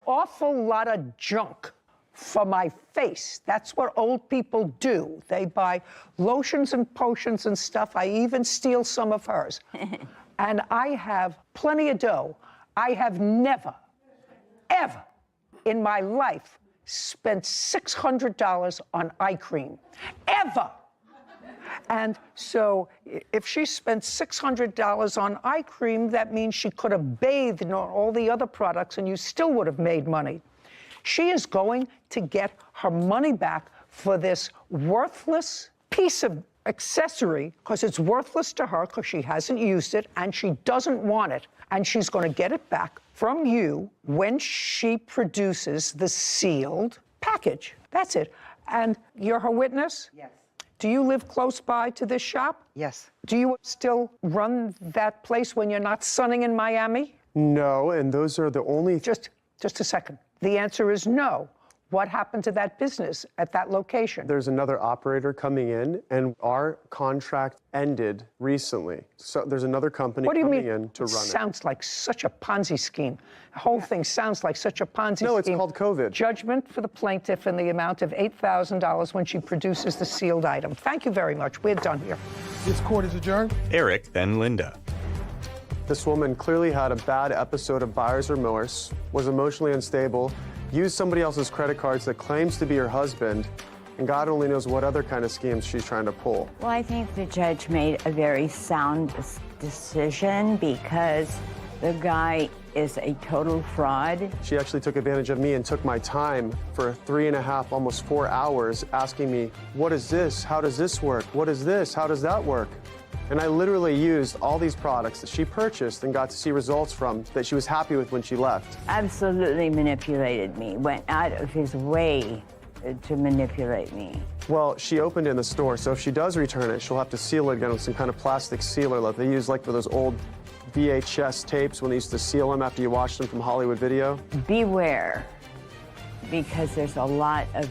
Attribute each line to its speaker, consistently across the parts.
Speaker 1: awful lot of junk for my face. That's what old people do. They buy lotions and potions and stuff. I even steal some of hers. And I have plenty of dough. I have never, ever in my life spent $600 on eye cream. Ever. And so if she spent $600 on eye cream, that means she could have bathed in all the other products and you still would have made money. She is going to get her money back for this worthless piece of accessory, because it's worthless to her because she hasn't used it and she doesn't want it. And she's going to get it back from you when she produces the sealed package. That's it. And you're her witness?
Speaker 2: Yes.
Speaker 1: Do you live close by to this shop?
Speaker 2: Yes.
Speaker 1: Do you still run that place when you're not sunning in Miami?
Speaker 3: No, and those are the only...
Speaker 1: Just a second. The answer is no. What happened to that business at that location?
Speaker 3: There's another operator coming in, and our contract ended recently. So there's another company coming in to run it.
Speaker 1: Sounds like such a Ponzi scheme. The whole thing sounds like such a Ponzi scheme.
Speaker 3: No, it's called COVID.
Speaker 1: Judgment for the plaintiff in the amount of $8,000 when she produces the sealed item. Thank you very much. We're done here.
Speaker 4: This court is adjourned.
Speaker 5: Eric, then Linda.
Speaker 3: This woman clearly had a bad episode of buyer's remorse, was emotionally unstable, used somebody else's credit cards that claims to be her husband, and God only knows what other kind of schemes she's trying to pull.
Speaker 6: Well, I think the judge made a very sound decision because the guy is a total fraud.
Speaker 3: She actually took advantage of me and took my time for 3.5, almost 4 hours, asking me, what is this? How does this work? What is this? How does that work? And I literally used all these products that she purchased and got to see results from that she was happy with when she left.
Speaker 6: Absolutely manipulated me, went out of his way to manipulate me.
Speaker 3: Well, she opened it in the store, so if she does return it, she'll have to seal it again with some kind of plastic sealer that they use like for those old VHS tapes when they used to seal them after you watched them from Hollywood Video.
Speaker 6: Beware, because there's a lot of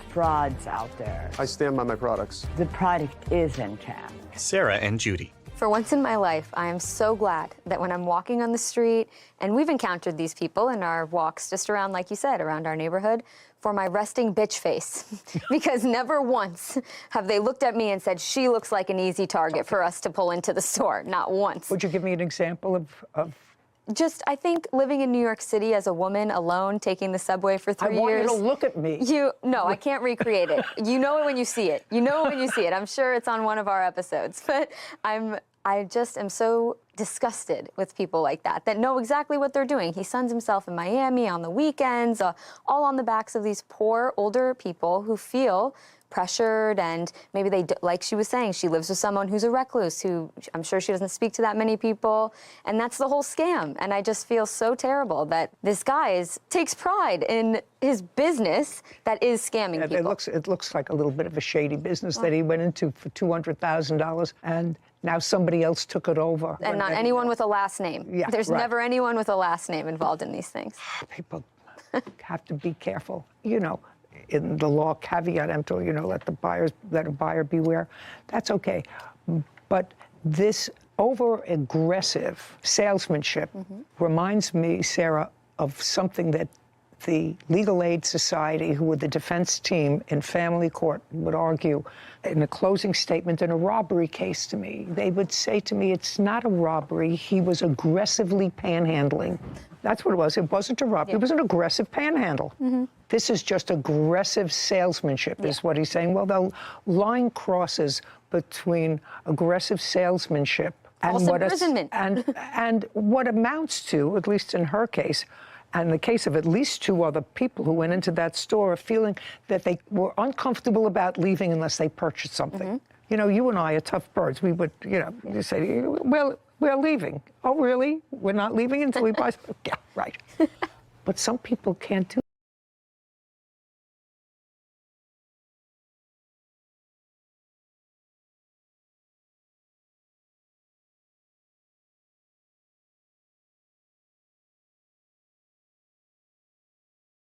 Speaker 6: frauds out there.
Speaker 3: I stand by my products.
Speaker 6: The product is intact.
Speaker 5: Sarah and Judy.
Speaker 7: For once in my life, I am so glad that when I'm walking on the street, and we've encountered these people in our walks just around, like you said, around our neighborhood, for my resting bitch face. Because never once have they looked at me and said, she looks like an easy target for us to pull into the store. Not once.
Speaker 1: Would you give me an example of...
Speaker 7: Just, I think living in New York City as a woman alone, taking the subway for 3 years.
Speaker 1: I want you to look at me.
Speaker 7: No, I can't recreate it. You know it when you see it. You know it when you see it. I'm sure it's on one of our episodes. But I just am so disgusted with people like that know exactly what they're doing. He suns himself in Miami on the weekends, all on the backs of these poor older people who feel pressured, and maybe like she was saying, she lives with someone who's a recluse, who I'm sure she doesn't speak to that many people, and that's the whole scam. And I just feel so terrible that this guy takes pride in his business that is scamming people.
Speaker 1: It looks like a little bit of a shady business that he went into for $200,000, and now somebody else took it over.
Speaker 7: And not anyone with a last name.
Speaker 1: Yeah,
Speaker 7: There's never anyone with a last name involved in these things.
Speaker 1: People have to be careful. You know, in the law, caveat emptor, you know, let a buyer beware. That's okay. But this over-aggressive salesmanship reminds me, Sarah, of something that the Legal Aid Society, who were the defense team in family court, would argue in a closing statement in a robbery case to me. They would say to me, it's not a robbery. He was aggressively panhandling. That's what it was. It wasn't a robbery. It was an aggressive panhandle. This is just aggressive salesmanship, is what he's saying. Well, the line crosses between aggressive salesmanship and what amounts to, at least in her case, and the case of at least 2 other people who went into that store feeling that they were uncomfortable about leaving unless they purchased something. You know, you and I are tough birds. We would, you say, well, we're leaving. Oh, really? We're not leaving until we buy something? Yeah, right. But some people can't do